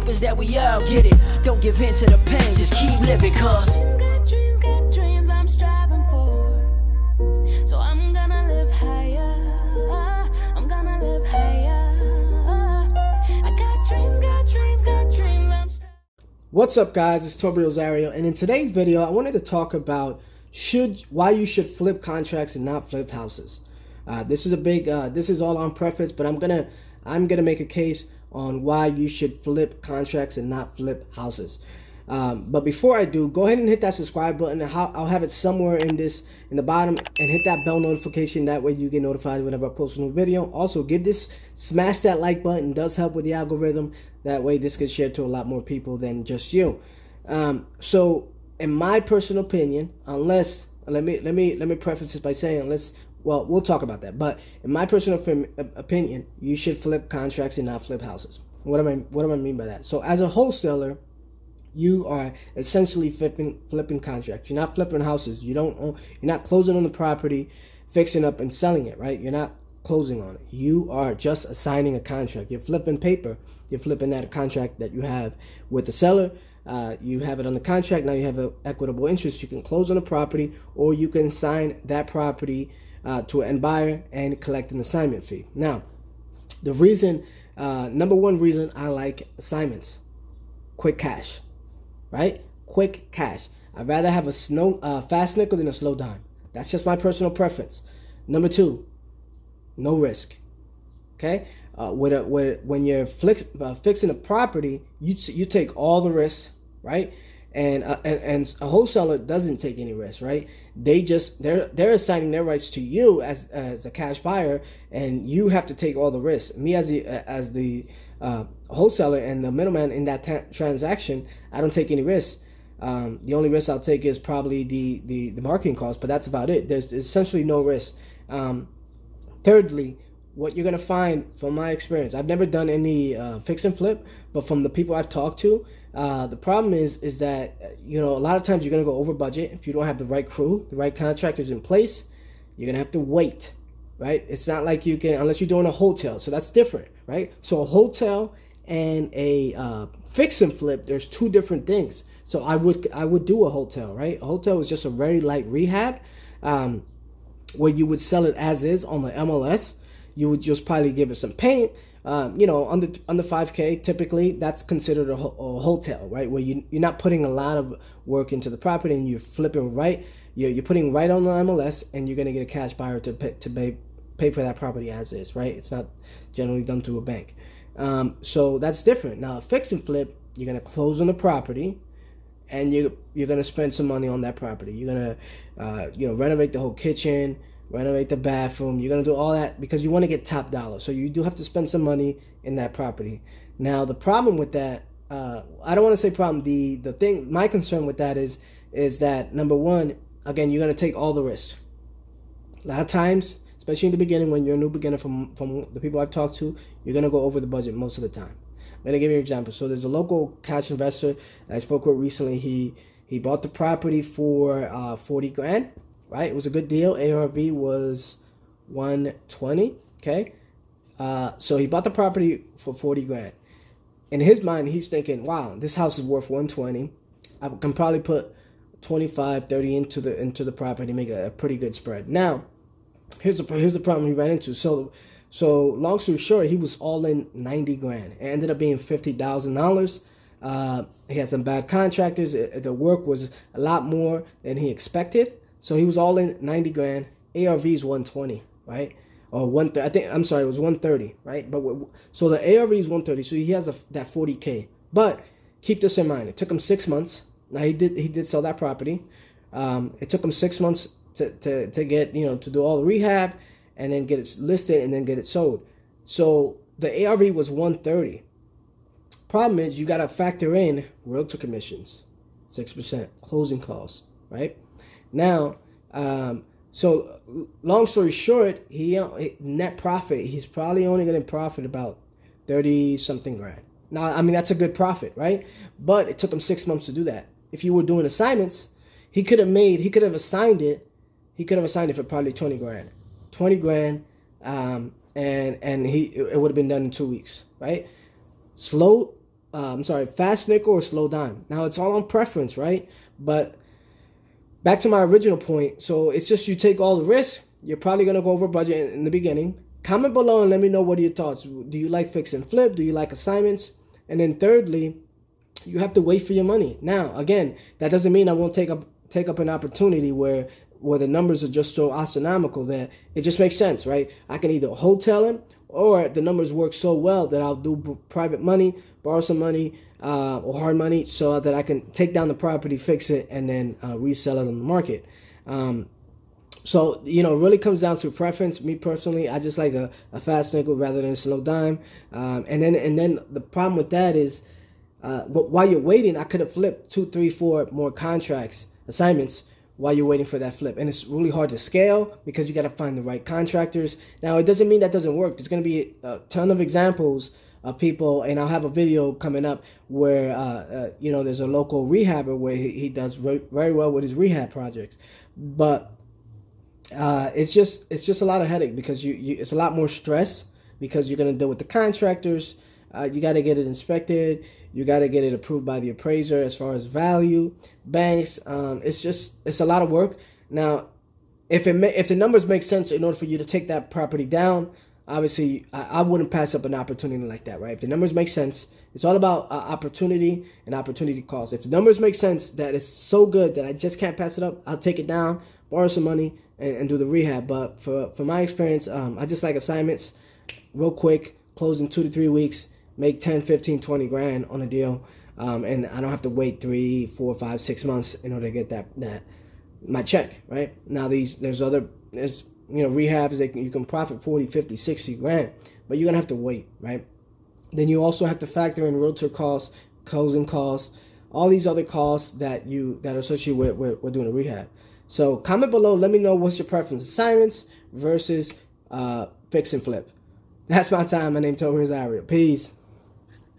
is that we all get it. Don't give in to the pain, just keep living, cause got dreams I'm striving for. So I'm gonna live higher. I'm gonna live higher. I got dreams I'm striving. What's up, guys? It's Toby Rosario, and in today's video I wanted to talk about why you should flip contracts and not flip houses. This is a big this is all on preface, but I'm gonna make a case on why you should flip contracts and not flip houses. But before I do, go ahead and hit that subscribe button. I'll have it somewhere in the bottom, and hit that bell notification. That way you get notified whenever I post a new video. Also, smash that like button. It does help with the algorithm. That way this gets shared to a lot more people than just you. So in my personal opinion, unless let me preface this by saying well, we'll talk about that. But in my personal opinion, you should flip contracts and not flip houses. What do I mean by that? So as a wholesaler, you are essentially flipping contracts. You're not flipping houses. You're not closing on the property, fixing up and selling it, right? You're not closing on it. You are just assigning a contract. You're flipping paper. You're flipping that contract that you have with the seller. You have it on the contract. Now you have an equitable interest. You can close on the property, or you can assign that property to an end buyer and collect an assignment fee. Now, the reason, number one reason I like assignments: quick cash, right? Quick cash. I'd rather have a fast nickel than a slow dime. That's just my personal preference. Number two, no risk. Okay, when you're fixing a property, you take all the risks, right? And a wholesaler doesn't take any risk, right? They're assigning their rights to you as a cash buyer, and you have to take all the risks. Me as the wholesaler and the middleman in that transaction, I don't take any risks. The only risk I'll take is probably the marketing cost, but that's about it. There's essentially no risk. Thirdly, what you're gonna find from my experience, I've never done any fix and flip, but from the people I've talked to, the problem is that a lot of times you're gonna go over budget if you don't have the right crew, the right contractors in place. You're gonna have to wait, right? It's not like you can, unless you're doing a hotel, so that's different, right? So a hotel and a fix and flip, there's two different things. So I would do a hotel, right? A hotel is just a very light rehab, where you would sell it as is on the MLS. You would just probably give it some paint, under $5K. Typically, that's considered a hotel, right? Where you're not putting a lot of work into the property, and you're flipping right. You're putting right on the MLS, and you're gonna get a cash buyer to pay for that property as is, right? It's not generally done through a bank. So that's different. Now, fix and flip, you're gonna close on the property, and you're gonna spend some money on that property. You're gonna renovate the whole kitchen, renovate the bathroom. You're gonna do all that because you want to get top dollar. So you do have to spend some money in that property. Now, the problem with that, I don't want to say problem. The thing, my concern with that is that, number one, again, you're gonna take all the risks. A lot of times, especially in the beginning, when you're a new beginner, from the people I've talked to, you're gonna go over the budget most of the time. I'm gonna give you an example. So there's a local cash investor that I spoke with recently. He bought the property for 40 grand, right? It was a good deal. ARV was 120. Okay, so he bought the property for 40 grand. In his mind, he's thinking, wow, this house is worth 120. I can probably put 25, 30 into the property, make a pretty good spread. Now, here's the problem he ran into. So long story short, he was all in 90 grand. It ended up being $50,000. He had some bad contractors. The work was a lot more than he expected. So he was all in 90 grand. ARV is 120, right? Or 130. I think, I'm sorry, it was 130, right? So the ARV is 130. So he has that 40K. But keep this in mind. It took him 6 months. Now he did sell that property. It took him 6 months to get, to do all the rehab, and then get it listed, and then get it sold. So the ARV was 130. Problem is, you got to factor in realtor commissions, 6%, closing costs, right? Now, so long story short, net profit, he's probably only going to profit about 30 something grand. Now, I mean, that's a good profit, right? But it took him 6 months to do that. If you were doing assignments, he could have assigned it for probably 20 grand. 20 grand, and it would have been done in 2 weeks, right? Slow fast nickel or slow dime. Now it's all on preference, right? But back to my original point. So it's just you take all the risk. You're probably gonna go over budget in the beginning. Comment below and let me know what are your thoughts. Do you like fix and flip? Do you like assignments? And then thirdly, you have to wait for your money. Now, again, that doesn't mean I won't take up an opportunity where the numbers are just so astronomical that it just makes sense, right? I can either wholesale them, or the numbers work so well that I'll do private money, borrow some money, or hard money, so that I can take down the property, fix it, and then resell it on the market. So, it really comes down to preference. Me personally, I just like a fast nickel rather than a slow dime. And then the problem with that is, while you're waiting, I could have flipped 2, 3, 4 more assignments while you're waiting for that flip. And it's really hard to scale because you got to find the right contractors. Now, it doesn't mean that doesn't work. There's going to be a ton of examples of people, and I'll have a video coming up where, there's a local rehabber where he does very well with his rehab projects. But it's just a lot of headache because it's a lot more stress because you're going to deal with the contractors. You got to get it inspected. You got to get it approved by the appraiser as far as value, banks. It's a lot of work. Now, if the numbers make sense in order for you to take that property down, obviously I wouldn't pass up an opportunity like that, right? If the numbers make sense, it's all about opportunity and opportunity cost. If the numbers make sense that it's so good that I just can't pass it up, I'll take it down, borrow some money, and do the rehab. But for my experience, I just like assignments, real quick, close in 2 to 3 weeks, make 10, 15, 20 grand on a deal, and I don't have to wait 3, 4, 5, 6 months in order to get that my check, right? Now there's rehabs you can profit 40, 50, 60 grand, but you're gonna have to wait, right? Then you also have to factor in realtor costs, closing costs, all these other costs that are associated with doing a rehab. So comment below, let me know what's your preference, assignments versus fix and flip. That's my time. My name's Toby Rosario. Peace.